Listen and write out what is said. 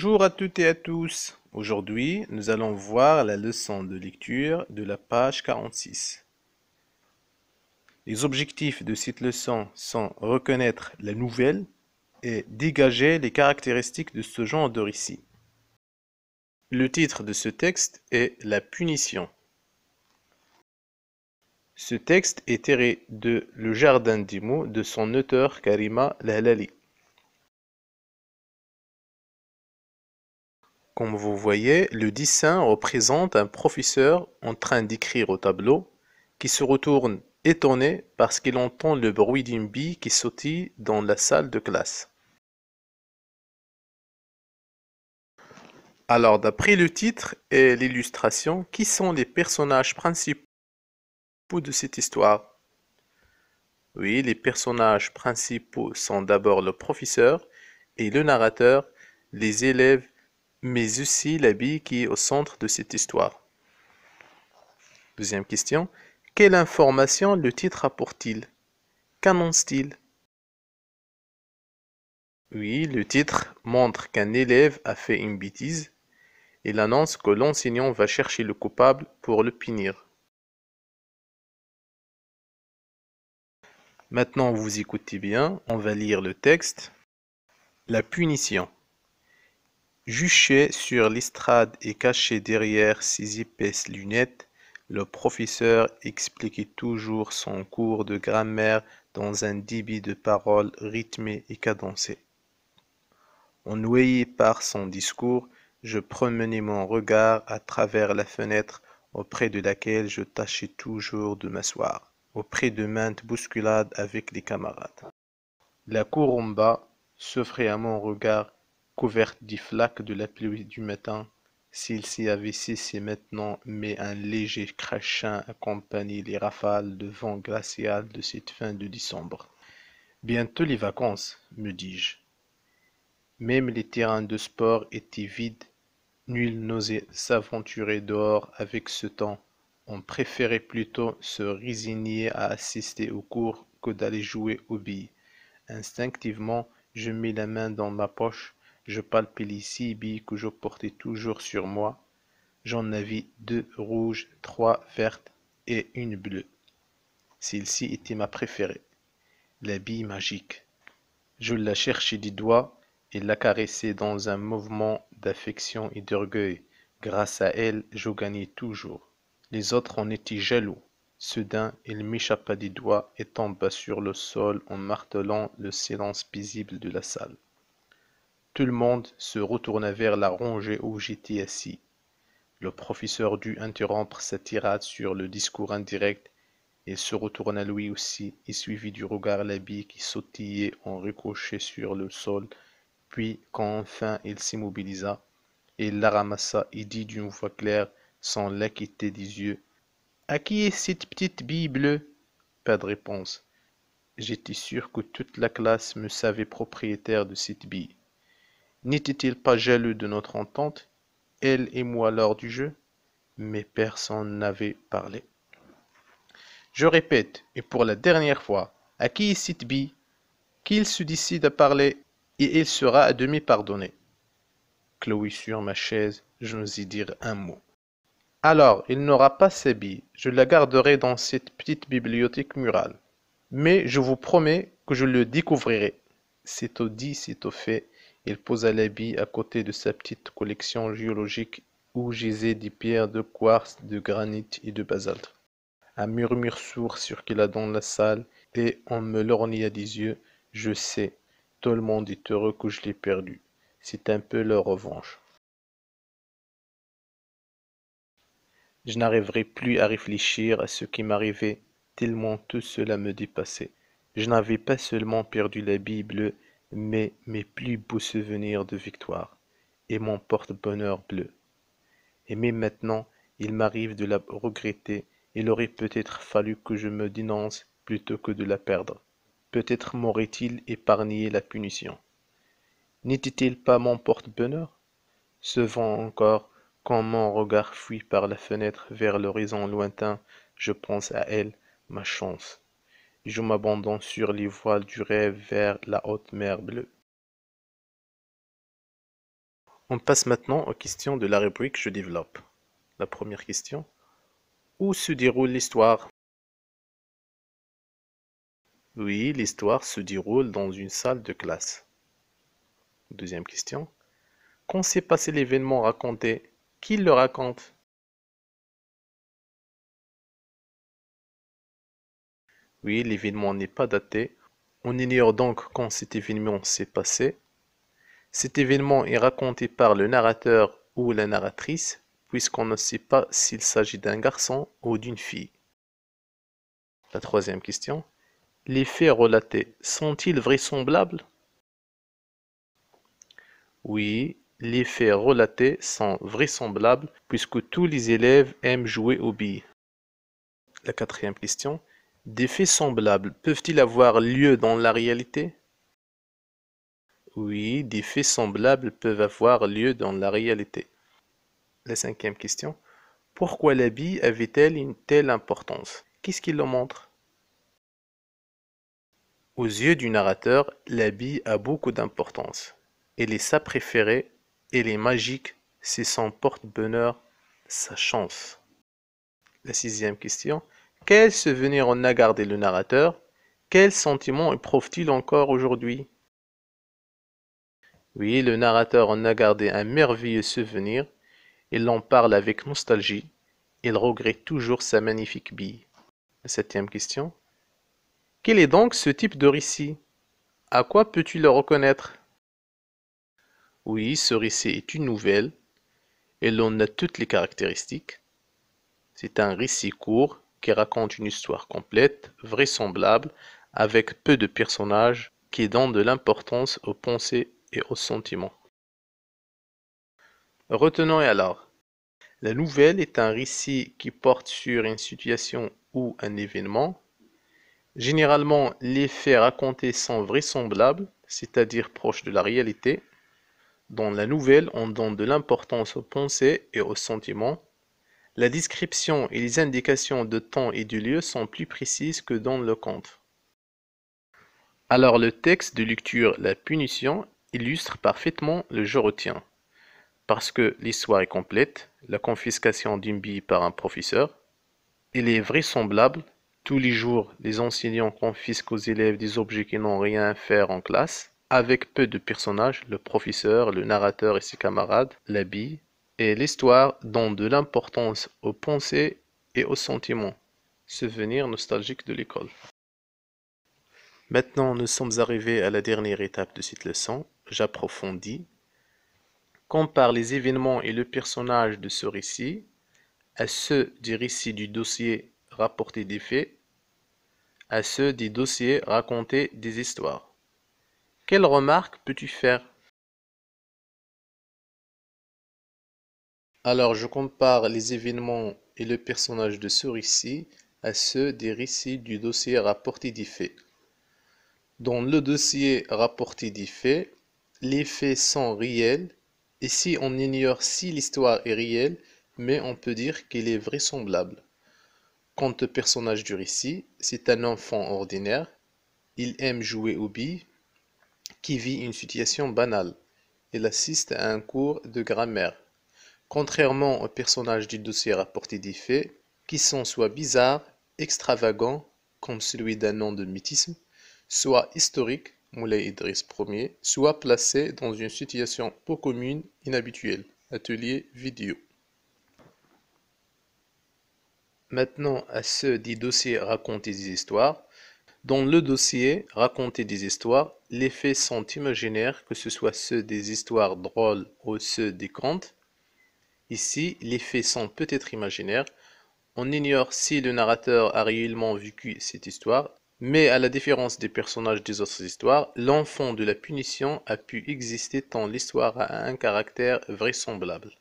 Bonjour à toutes et à tous. Aujourd'hui, nous allons voir la leçon de lecture de la page 46. Les objectifs de cette leçon sont reconnaître la nouvelle et dégager les caractéristiques de ce genre de récit. Le titre de ce texte est La punition. Ce texte est tiré de Le Jardin des mots de son auteur Karima Lahlali. Comme vous voyez, le dessin représente un professeur en train d'écrire au tableau qui se retourne étonné parce qu'il entend le bruit d'une bille qui sautille dans la salle de classe. Alors, d'après le titre et l'illustration, qui sont les personnages principaux de cette histoire? Oui, les personnages principaux sont d'abord le professeur et le narrateur, les élèves, mais aussi la bille qui est au centre de cette histoire. Deuxième question, quelle information le titre apporte-t-il? Qu'annonce-t-il? Oui, le titre montre qu'un élève a fait une bêtise. Il annonce que l'enseignant va chercher le coupable pour le punir. Maintenant, vous écoutez bien, on va lire le texte. La punition. Juché sur l'estrade et caché derrière ses épaisses lunettes, le professeur expliquait toujours son cours de grammaire dans un débit de paroles rythmé et cadencé. Ennuyé par son discours, je promenais mon regard à travers la fenêtre auprès de laquelle je tâchais toujours de m'asseoir, auprès de maintes bousculades avec les camarades. La cour en bas s'offrait à mon regard, couverte des flaques de la pluie du matin. Celle-ci avait cessé maintenant, mais un léger crachin accompagnait les rafales de vent glacial de cette fin de décembre. Bientôt les vacances, me dis-je. Même les terrains de sport étaient vides, nul n'osait s'aventurer dehors avec ce temps. On préférait plutôt se résigner à assister aux cours que d'aller jouer aux billes. Instinctivement, je mis la main dans ma poche, je palpai les 6 billes que je portais toujours sur moi. J'en avais 2 rouges, 3 vertes et une bleue. Celle-ci était ma préférée, la bille magique. Je la cherchai des doigts et la caressai dans un mouvement d'affection et d'orgueil. Grâce à elle, je gagnais toujours. Les autres en étaient jaloux. Soudain, il m'échappa des doigts et tomba sur le sol en martelant le silence paisible de la salle. Tout le monde se retourna vers la rangée où j'étais assis. Le professeur dut interrompre sa tirade sur le discours indirect. Il se retourna lui aussi et suivit du regard la bille qui sautillait en ricochet sur le sol, puis quand enfin il s'immobilisa, il la ramassa et dit d'une voix claire, sans l'acquitter des yeux: « À qui est cette petite bille bleue? » Pas de réponse. J'étais sûr que toute la classe me savait propriétaire de cette bille. N'était-il pas jaloux de notre entente, elle et moi lors du jeu? Mais personne n'avait parlé. Je répète, et pour la dernière fois, à qui est cette bille? Qu'il se décide à parler, et il sera à demi pardonné. Cloué sur ma chaise, je n'osais dire un mot. Alors, il n'aura pas sa bille, je la garderai dans cette petite bibliothèque murale. Mais je vous promets que je le découvrirai. Sitôt dit, sitôt fait, il posa la bille à côté de sa petite collection géologique où gisaient des pierres de quartz, de granit et de basalte. Un murmure sourd circula dans la salle et on me lorgna des yeux. Je sais, tout le monde est heureux que je l'ai perdu. C'est un peu leur revanche. Je n'arriverai plus à réfléchir à ce qui m'arrivait, tellement tout cela me dépassait. Je n'avais pas seulement perdu la bille bleue, mais mes plus beaux souvenirs de victoire, et mon porte-bonheur bleu. Et même maintenant, il m'arrive de la regretter. Il aurait peut-être fallu que je me dénonce plutôt que de la perdre. Peut-être m'aurait-il épargné la punition. N'était-il pas mon porte-bonheur? Ce vent encore, quand mon regard fuit par la fenêtre vers l'horizon lointain, je pense à elle, ma chance. Je m'abandonne sur les voiles du rêve vers la haute mer bleue. On passe maintenant aux questions de la rubrique Je développe. La première question. Où se déroule l'histoire? Oui, l'histoire se déroule dans une salle de classe. Deuxième question. Quand s'est passé l'événement raconté, qui le raconte? Oui, l'événement n'est pas daté. On ignore donc quand cet événement s'est passé. Cet événement est raconté par le narrateur ou la narratrice, puisqu'on ne sait pas s'il s'agit d'un garçon ou d'une fille. La troisième question. Les faits relatés sont-ils vraisemblables? Oui, les faits relatés sont vraisemblables puisque tous les élèves aiment jouer aux billes. La quatrième question. Des faits semblables peuvent-ils avoir lieu dans la réalité? Oui, des faits semblables peuvent avoir lieu dans la réalité. La cinquième question. Pourquoi la bille avait-elle une telle importance? Qu'est-ce qui le montre? Aux yeux du narrateur, la bille a beaucoup d'importance. Elle est sa préférée, elle est magique, c'est son porte-bonheur, sa chance. La sixième question. Quel souvenir en a gardé le narrateur? Quel sentiment éprouve-t-il encore aujourd'hui? Oui, le narrateur en a gardé un merveilleux souvenir. Il en parle avec nostalgie. Il regrette toujours sa magnifique bille. La septième question. Quel est donc ce type de récit? À quoi peux-tu le reconnaître? Oui, ce récit est une nouvelle. Elle en a toutes les caractéristiques. C'est un récit court qui raconte une histoire complète, vraisemblable, avec peu de personnages, qui donne de l'importance aux pensées et aux sentiments. Retenons alors, la nouvelle est un récit qui porte sur une situation ou un événement. Généralement, les faits racontés sont vraisemblables, c'est-à-dire proches de la réalité. Dans la nouvelle, on donne de l'importance aux pensées et aux sentiments. La description et les indications de temps et de lieu sont plus précises que dans le conte. Alors le texte de lecture La Punition illustre parfaitement le je retiens. Parce que l'histoire est complète, la confiscation d'une bille par un professeur, il est vraisemblable, tous les jours les enseignants confisquent aux élèves des objets qui n'ont rien à faire en classe, avec peu de personnages, le professeur, le narrateur et ses camarades, la bille, et l'histoire donne de l'importance aux pensées et aux sentiments, souvenirs nostalgiques de l'école. Maintenant, nous sommes arrivés à la dernière étape de cette leçon. J'approfondis. Compare les événements et le personnage de ce récit à ceux des récits du dossier rapporté des faits, à ceux des dossiers racontés des histoires. Quelles remarques peux-tu faire? Alors, je compare les événements et le personnage de ce récit à ceux des récits du dossier rapporté des faits. Dans le dossier rapporté des faits, les faits sont réels. Ici, on ignore si l'histoire est réelle, mais on peut dire qu'elle est vraisemblable. Quant au personnage du récit, c'est un enfant ordinaire. Il aime jouer aux billes, qui vit une situation banale. Il assiste à un cours de grammaire. Contrairement aux personnages du dossier rapporté des faits, qui sont soit bizarres, extravagants, comme celui d'un nom de mythisme, soit historiques, Moulay Idriss Ier, soit placés dans une situation peu commune, inhabituelle, atelier vidéo. Maintenant à ceux des dossiers raconter des histoires. Dans le dossier raconter des histoires, les faits sont imaginaires, que ce soit ceux des histoires drôles ou ceux des contes. Ici, les faits sont peut-être imaginaires. On ignore si le narrateur a réellement vécu cette histoire, mais à la différence des personnages des autres histoires, l'enfant de la punition a pu exister tant l'histoire a un caractère vraisemblable.